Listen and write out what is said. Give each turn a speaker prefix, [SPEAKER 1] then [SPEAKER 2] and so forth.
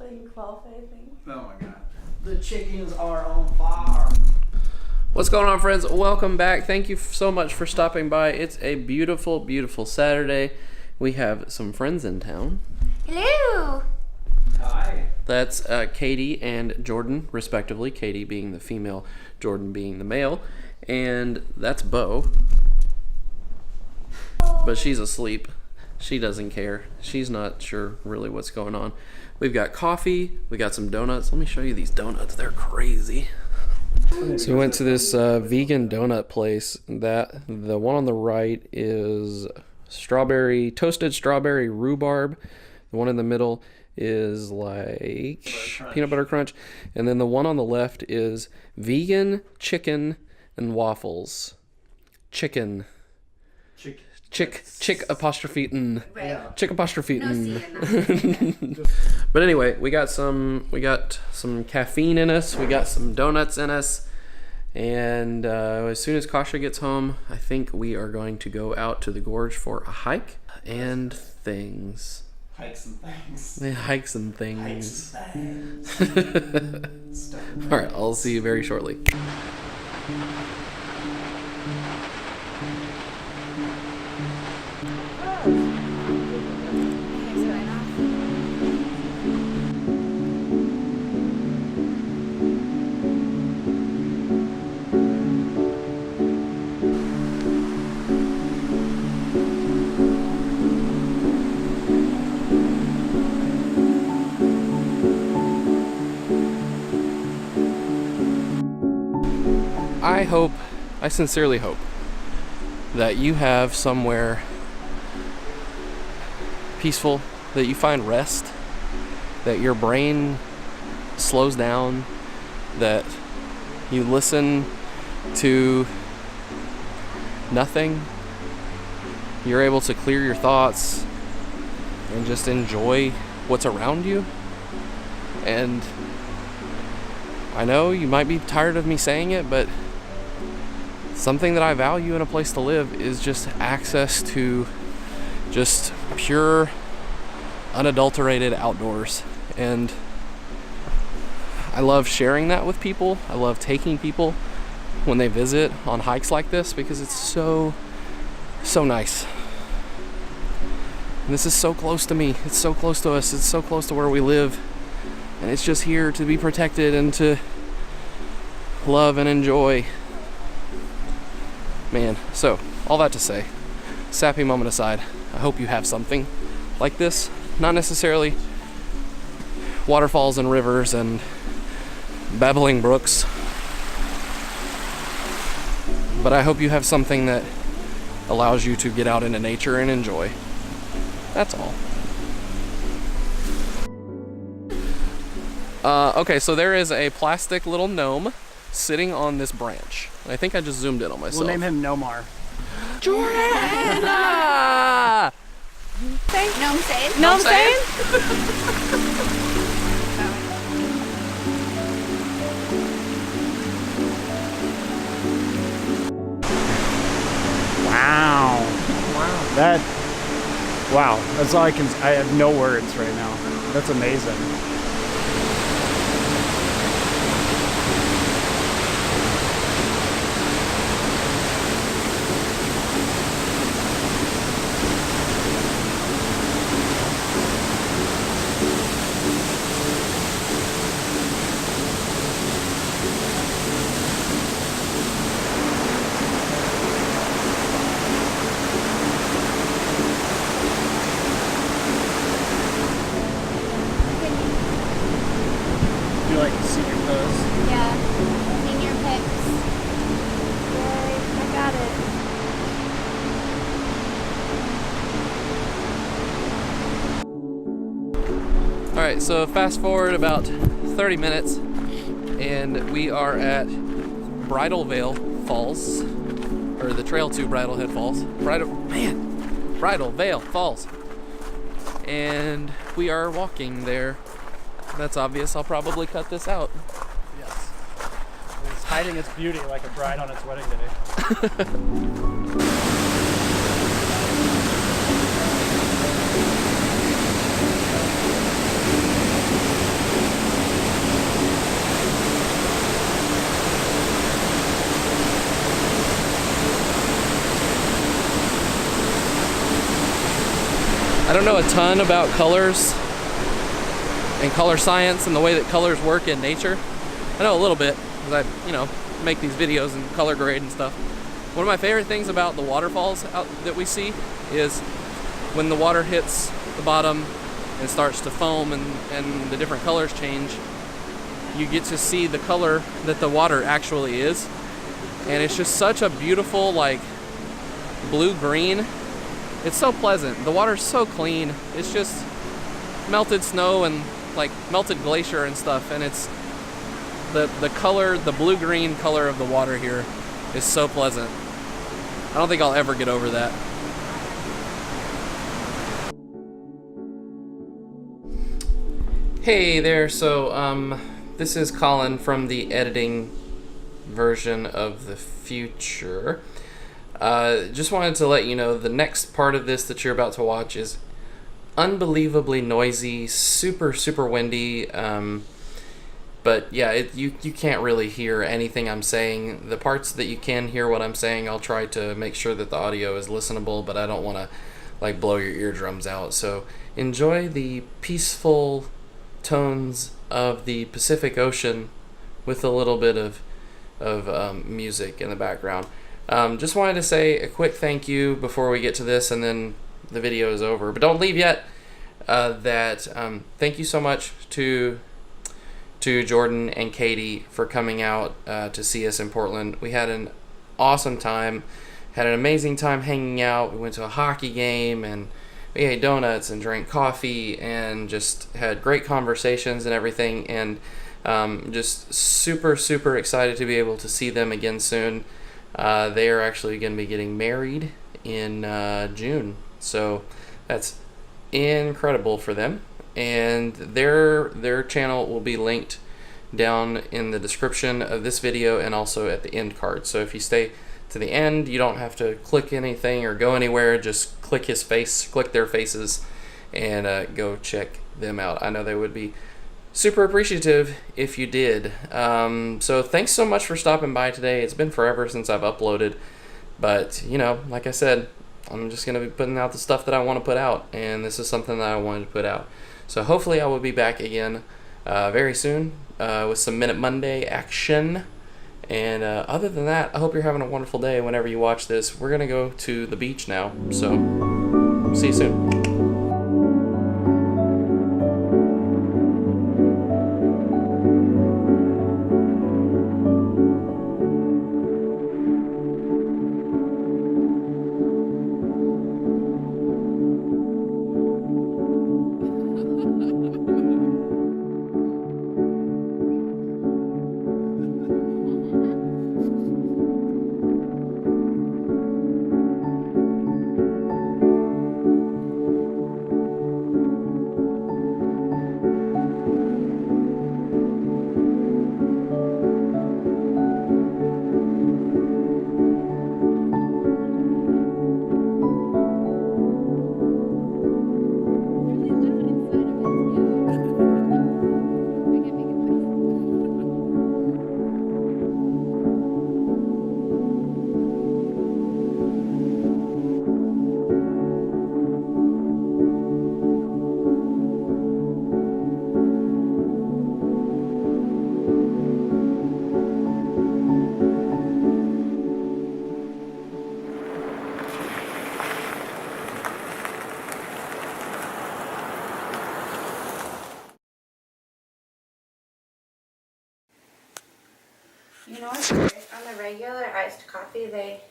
[SPEAKER 1] playing golf, I think.
[SPEAKER 2] Oh my god.
[SPEAKER 3] The chickens are on fire.
[SPEAKER 4] What's going on, friends? Welcome back. Thank you so much for stopping by. It's a beautiful, beautiful Saturday. We have some friends in town.
[SPEAKER 1] Hello!
[SPEAKER 3] Hi.
[SPEAKER 4] That's Katie and Jordan, respectively. Katie being the female, Jordan being the male. And that's Bo. But she's asleep. She doesn't care. She's not sure really what's going on. We've got coffee. We got some donuts. Let me show you these donuts. They're crazy. So we went to this vegan donut place. The one on the right is toasted strawberry rhubarb. The one in the middle is like peanut butter crunch. And then the one on the left is vegan chicken and waffles. Chick apostrophe n.
[SPEAKER 1] Right.
[SPEAKER 4] Chick apostrophe
[SPEAKER 1] No
[SPEAKER 4] n.
[SPEAKER 1] C in that.
[SPEAKER 4] But anyway, we got some caffeine in us. We got some donuts in us. And as soon as Kasha gets home, I think we are going to go out to the gorge for a hike and things.
[SPEAKER 3] Hikes and things.
[SPEAKER 4] Yeah, hikes and things.
[SPEAKER 3] Hikes and things.
[SPEAKER 4] All right, I'll see you very shortly. I sincerely hope that you have somewhere peaceful, that you find rest, that your brain slows down, that you listen to nothing, you're able to clear your thoughts and just enjoy what's around you. And I know you might be tired of me saying it, but something that I value in a place to live is just access to just pure, unadulterated outdoors. And I love sharing that with people. I love taking people when they visit on hikes like this because it's so nice. And this is so close to me. It's so close to us. It's so close to where we live. And it's just here to be protected and to love and enjoy. Man, so all that to say, sappy moment aside, I hope you have something like this. Not necessarily waterfalls and rivers and babbling brooks, but I hope you have something that allows you to get out into nature and enjoy. That's all. Okay, so there is a plastic little gnome sitting on this branch. I think I just zoomed in on myself.
[SPEAKER 2] We'll name him Nomar.
[SPEAKER 4] Jordan! Ah!
[SPEAKER 1] No, I'm saying.
[SPEAKER 4] No, I'm saying?
[SPEAKER 2] Wow. Wow. That's all I have no words right now. That's amazing. Like senior pose.
[SPEAKER 1] Yeah. Senior pics. Yay, I got it.
[SPEAKER 4] Alright, so fast forward about 30 minutes and we are at Bridal Veil Falls, or the trail to Bridal Head Falls. Bridal Veil Falls. And we are walking there. That's obvious. I'll probably cut this out.
[SPEAKER 2] Yes. It's hiding its beauty like a bride on its wedding day.
[SPEAKER 4] don't know a ton about colors and color science and the way that colors work in nature. I know a little bit because I, make these videos and color grade and stuff. One of my favorite things about the waterfalls out that we see is when the water hits the bottom and starts to foam and the different colors change, you get to see the color that the water actually is. And it's just such a beautiful, like, blue-green. It's so pleasant. The water's so clean. It's just melted snow and like melted glacier and stuff, and it's the color, the blue-green color of the water here is so pleasant. I don't think I'll ever get over that. Hey there, so this is Colin from the editing version of the future. Just wanted to let you know the next part of this that you're about to watch is unbelievably noisy, super windy, but yeah, you can't really hear anything I'm saying. The parts that you can hear what I'm saying, I'll try to make sure that the audio is listenable, but I don't want to like blow your eardrums out. So enjoy the peaceful tones of the Pacific Ocean with a little bit of music in the background. Just wanted to say a quick thank you before we get to this, and then the video is over. But don't leave yet. Thank you so much to Jordan and Katie for coming out to see us in Portland. We had an awesome time, had an amazing time hanging out. We went to a hockey game and we ate donuts and drank coffee and just had great conversations and everything, and just super excited to be able to see them again soon. They are actually going to be getting married in June, so that's incredible for them, and their channel will be linked down in the description of this video and also at the end card. So if you stay to the end, you don't have to click anything or go anywhere, just click their faces and go check them out. I know they would be super appreciative if you did. So thanks so much for stopping by today. It's been forever since I've uploaded, but like I said, I'm just going to be putting out the stuff that I want to put out, and this is something that I wanted to put out. So hopefully I will be back again very soon with some Minute Monday action. And other than that, I hope you're having a wonderful day whenever you watch this. We're going to go to the beach now, so see you soon.
[SPEAKER 1] You know what's great? On the regular iced coffee, they